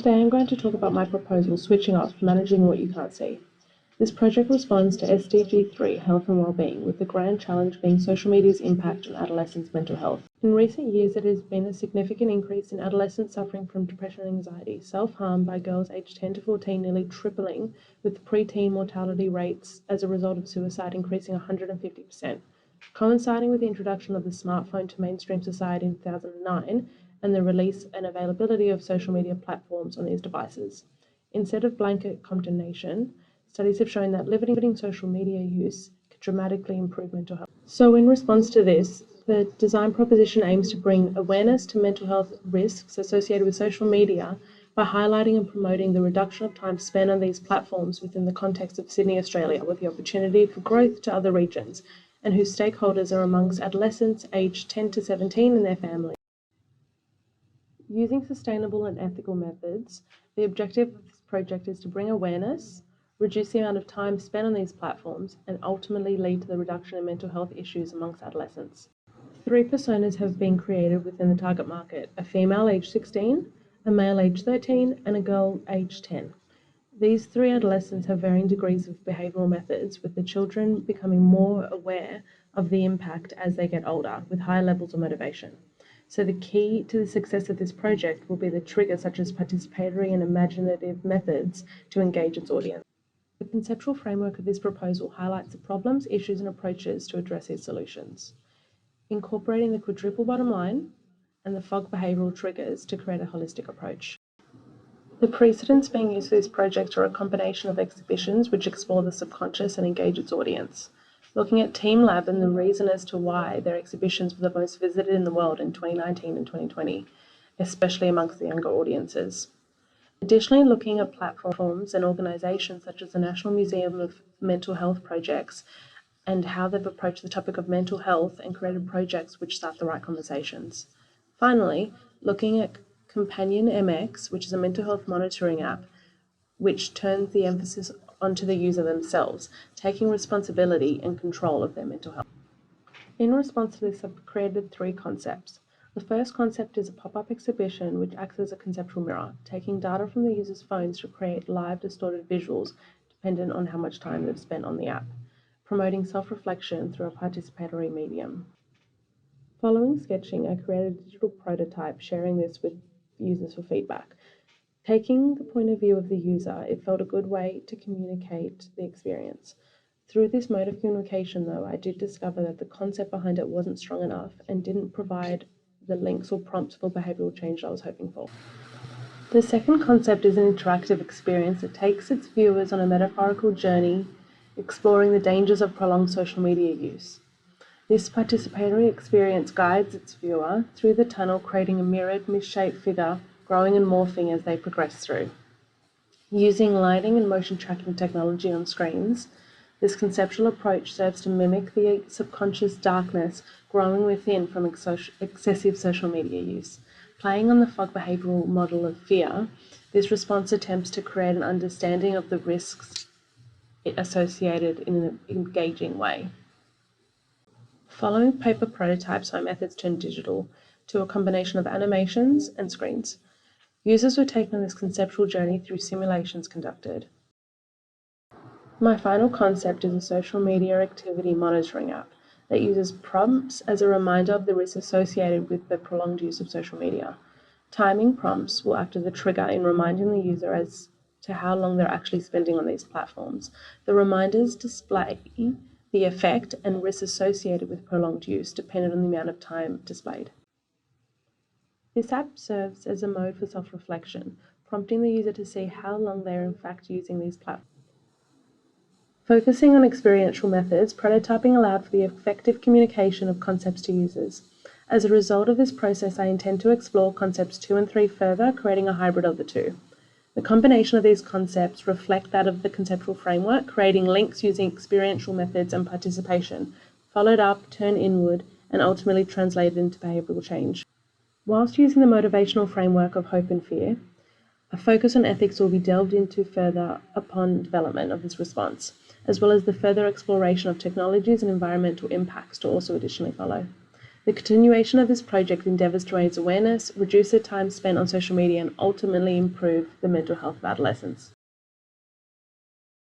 Today I'm going to talk about my proposal, Switching Off, Managing What You Can't See. This project responds to SDG 3, Health and Wellbeing, with the grand challenge being social media's impact on adolescents' mental health. In recent years, there has been a significant increase in adolescents suffering from depression and anxiety, self-harm by girls aged 10 to 14 nearly tripling, with preteen mortality rates as a result of suicide increasing 150%. Coinciding with the introduction of the smartphone to mainstream society in 2009 and the release and availability of social media platforms on these devices. Instead of blanket condemnation, studies have shown that limiting social media use can dramatically improve mental health. So in response to this, the design proposition aims to bring awareness to mental health risks associated with social media by highlighting and promoting the reduction of time spent on these platforms within the context of Sydney, Australia, with the opportunity for growth to other regions, and whose stakeholders are amongst adolescents aged 10 to 17 and their families. Using sustainable and ethical methods, the objective of this project is to bring awareness, reduce the amount of time spent on these platforms, and ultimately lead to the reduction in mental health issues amongst adolescents. 3 personas have been created within the target market: a female aged 16, a male aged 13, and a girl aged 10. These 3 adolescents have varying degrees of behavioural methods, with the children becoming more aware of the impact as they get older, with higher levels of motivation. So the key to the success of this project will be the triggers such as participatory and imaginative methods to engage its audience. The conceptual framework of this proposal highlights the problems, issues, and approaches to address these solutions, incorporating the quadruple bottom line and the FOG behavioural triggers to create a holistic approach. The precedents being used for this project are a combination of exhibitions which explore the subconscious and engage its audience. Looking at Team Lab and the reason as to why their exhibitions were the most visited in the world in 2019 and 2020, especially amongst the younger audiences. Additionally, looking at platforms and organisations such as the National Museum of Mental Health Projects and how they've approached the topic of mental health and created projects which start the right conversations. Finally, looking at Companion MX, which is a mental health monitoring app, which turns the emphasis onto the user themselves, taking responsibility and control of their mental health. In response to this, I've created 3 concepts. The first concept is a pop-up exhibition which acts as a conceptual mirror, taking data from the user's phones to create live distorted visuals dependent on how much time they've spent on the app, promoting self-reflection through a participatory medium. Following sketching, I created a digital prototype, sharing this with users for feedback. Taking the point of view of the user, it felt a good way to communicate the experience. Through this mode of communication, though, I did discover that the concept behind it wasn't strong enough and didn't provide the links or prompts for behavioural change I was hoping for. The second concept is an interactive experience that takes its viewers on a metaphorical journey, exploring the dangers of prolonged social media use. This participatory experience guides its viewer through the tunnel, creating a mirrored, misshaped figure, growing and morphing as they progress through. Using lighting and motion tracking technology on screens, this conceptual approach serves to mimic the subconscious darkness growing within from excessive social media use. Playing on the FOG behavioural model of fear, this response attempts to create an understanding of the risks associated in an engaging way. Following paper prototypes, my methods turned digital to a combination of animations and screens. Users were taken on this conceptual journey through simulations conducted. My final concept is a social media activity monitoring app that uses prompts as a reminder of the risks associated with the prolonged use of social media. Timing prompts will act as a trigger in reminding the user as to how long they're actually spending on these platforms. The reminders display the effect and risks associated with prolonged use, depending on the amount of time displayed. This app serves as a mode for self-reflection, prompting the user to see how long they are in fact using these platforms. Focusing on experiential methods, prototyping allowed for the effective communication of concepts to users. As a result of this process, I intend to explore concepts 2 and 3 further, creating a hybrid of the 2. The combination of these concepts reflect that of the conceptual framework, creating links using experiential methods and participation, followed up, turn inward, and ultimately translated into behavioural change. Whilst using the motivational framework of hope and fear, a focus on ethics will be delved into further upon development of this response, as well as the further exploration of technologies and environmental impacts to also additionally follow. The continuation of this project endeavours to raise awareness, reduce the time spent on social media, and ultimately improve the mental health of adolescents.